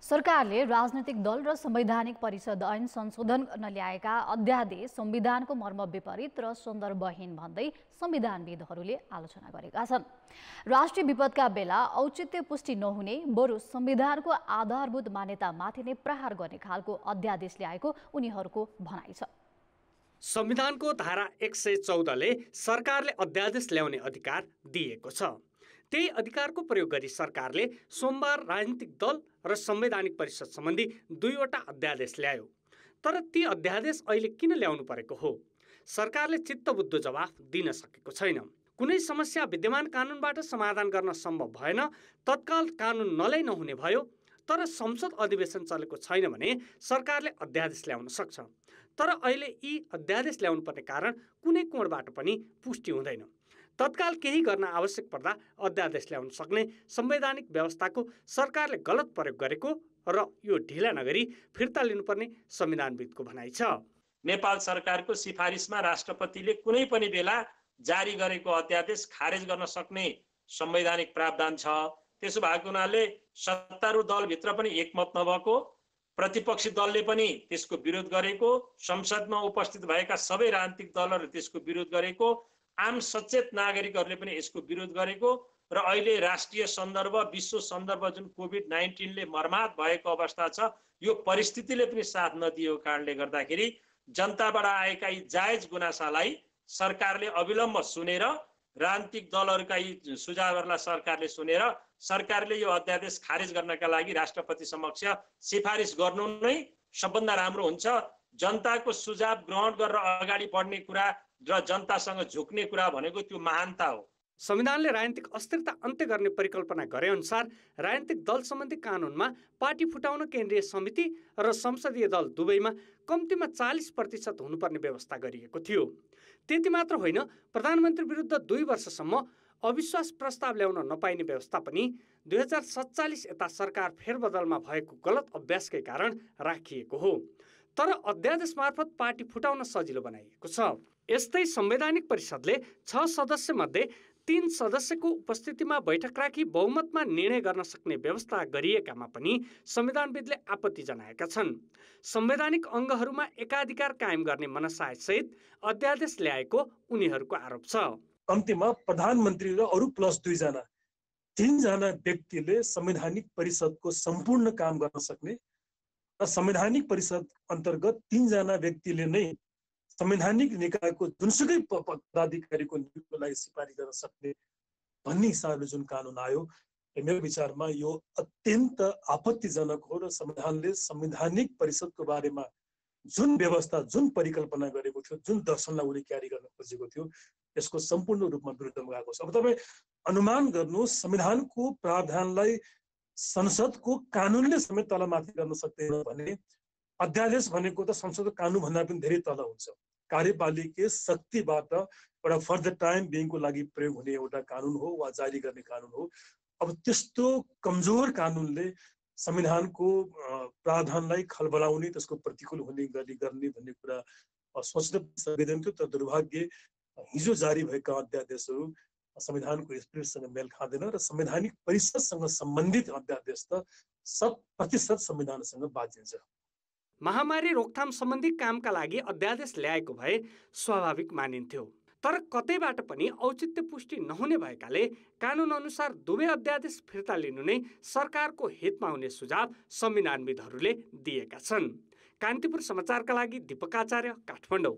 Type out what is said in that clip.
सरकारले राजनैतिक दल र संवैधानिक परिषद ऐन संशोधन गर्न ल्याएका अध्यादेश संविधानको मर्म विपरीत र सन्दर्भहीन भन्दै संविधानविदहरूले आलोचना गरेका छन्। राष्ट्रिय विपदका बेला औचित्य पुष्टि नहुने, बरु संविधानको आधारभूत मान्यतामाथि नै प्रहार गर्ने खालको अध्यादेश ल्याएको उनीहरूको भनाइ छ। संविधानको धारा 114 ले सरकारले अध्यादेश ल्याउने अधिकार दिएको छ। त्यही अधिकारको प्रयोग गरी सरकारले सोमबार राजनीतिक दल र संवैधानिक परिषद सम्बन्धी 2वटा अध्यादेश ल्यायो। तर ती अध्यादेश अहिले किन ल्याउनु परेको हो? सरकारले चित्तबुद्धो जवाफ दिन सकेको छैन। कुनै समस्या विद्यमान कानुनबाट समाधान गर्न सम्भव भएन, तत्काल कानुन नल्याइ नहुने भयो। तर संसद अधिवेशन चलेको छैन भने सरकारले अध्यादेश ल्याउन सक्छ। तर अहिले यी अध्यादेश ल्याउनु पर्ने कारण कुनै कोणबाट पनि पुष्टि हुँदैन। तत्काल केही गर्न आवश्यक पर्दा अध्यादेश ल्याउन सक्ने संवैधानिक व्यवस्थाको सरकारले गलत प्रयोग गरेको र यो ढिला नगरी फिर्ता लिनुपर्ने संविधानविदको भनाइ छ। नेपाल सरकारको सिफारिसमा राष्ट्रपतिले कुनै पनि बेला जारी गरेको अध्यादेश खारेज गर्न सक्ने संवैधानिक प्रावधान छ। त्यसो भएको हुनाले सत्तारूढ दलभित्र पनि एकमत नभएको, प्रतिपक्षी दलले पनि त्यसको विरोध गरेको, संसदमा उपस्थित भएका सबै राजनीतिक दलहरूले त्यसको विरोध गरेको, आम सचेत नागरिकहरूले पनि यसको विरोध गरेको र अहिले राष्ट्रिय सन्दर्भ, विश्व सन्दर्भ जुन कोभिड-19 ले मर्माहत भएको अवस्था छ, यो परिस्थितिले पनि साथ नदिएको कारणले गर्दाखेरि जनताबाट आएका यी जायज गुनासालाई सरकारले अविलम्ब सुनेर, राजनीतिक दलहरूका यी सुझावहरूलाई सरकारले सुनेर सरकारले यो अध्यादेश खारेज गर्नका लागि राष्ट्रपति समक्ष सिफारिस गर्नु नै सबभन्दा राम्रो हुन्छ। जनताको सुझाव ग्रहण गरेर अगाडि बढ्ने कुरा र जनतासँग झुक्ने कुरा भनेको त्यो महानता हो। संविधानले राजनीतिक अस्थिरता अन्त्य गर्ने परिकल्पना गरे अनुसार राजनीतिक दल सम्बन्धी कानुनमा पार्टी फुटाउन केन्द्रीय समिति र संसदीय दल दुवैमा कम्तीमा 40% हुनुपर्ने व्यवस्था गरिएको थियो। त्यति मात्र होइन, प्रधानमन्त्री विरुद्ध 2 वर्षसम्म अविश्वास प्रस्ताव ल्याउन नपाइने व्यवस्था पनि 2047 यता सरकार फेरबदलमा भएको गलत अभ्यासकै कारण राखिएको हो। तर अध्यादेश मार्फत पार्टी फुटाउन सजिलो बनाइएको छ। यस्तै संवैधानिक परिषदले 6 सदस्य मध्ये 3 सदस्यको उपस्थितिमा बैठक राखी बहुमतमा निर्णय गर्न सक्ने व्यवस्था गरिएकामा पनि संविधानविदले आपत्ति जनाएका छन्। संवैधानिक अङ्गहरूमा एकाधिकार कायम गर्ने मनसायसहित अध्यादेश ल्याएको उनीहरूको आरोप छ। कम्तीमा प्रधानमन्त्री र अरू प्लस 2 जना 3 जना व्यक्तिले संवैधानिक परिषदको सम्पूर्ण काम गर्न सक्ने र संवैधानिक परिषद अन्तर्गत 3 जना व्यक्तिले नै संवैधानिक निकायको जुनसुकै पदाधिकारीको नियुक्तिको लागि सिफारिस गर्न सक्ने भन्ने हिसाबले जुन कानुन आयो, मेरो विचारमा यो अत्यन्त आपत्तिजनक हो र संविधानले संवैधानिक परिषदको बारेमा जुन व्यवस्था, जुन परिकल्पना गरेको थियो, जुन दर्शनलाई उले क्यारी गर्न खोजेको थियो, यसको सम्पूर्ण रूपमा विरुद्धमा गएको छ। अब तपाईँ अनुमान गर्नुहोस्, संविधानको प्रावधानलाई संसदको कानुनले समेत तलमाथि गर्न सक्दैन भने अध्यादेश भनेको त संसदको कानुनभन्दा पनि धेरै तल हुन्छ। कार्यपालिकीय शक्तिबाट एउटा फर द टाइम बिङको लागि प्रयोग हुने एउटा कानुन हो वा जारी गर्ने कानुन हो। अब त्यस्तो कमजोर कानुनले संविधानको प्रावधानलाई खलबलाउने, त्यसको प्रतिकूल हुने गरी गर्ने भन्ने कुरा सोच्न सक्दैन थियो। तर दुर्भाग्य हिजो जारी भएका अध्यादेशहरू संविधानको स्पिरिटसँग मेल खाँदैन र संवैधानिक परिषदसँग सम्बन्धित अध्यादेश त 100% संविधानसँग बाँचिन्छ। महामारी रोकथाम सम्बन्धी कामका लागि अध्यादेश ल्याएको भए स्वाभाविक मानिन्थ्यो। तर कतैबाट पनि औचित्य पुष्टि नहुने भएकाले कानुन अनुसार दुवै अध्यादेश फिर्ता लिनु नै सरकारको हितमा हुने सुझाव संविधानविदहरूले दिएका छन्। कान्तिपुर समाचारका लागि दीपक आचार्य, काठमाडौँ।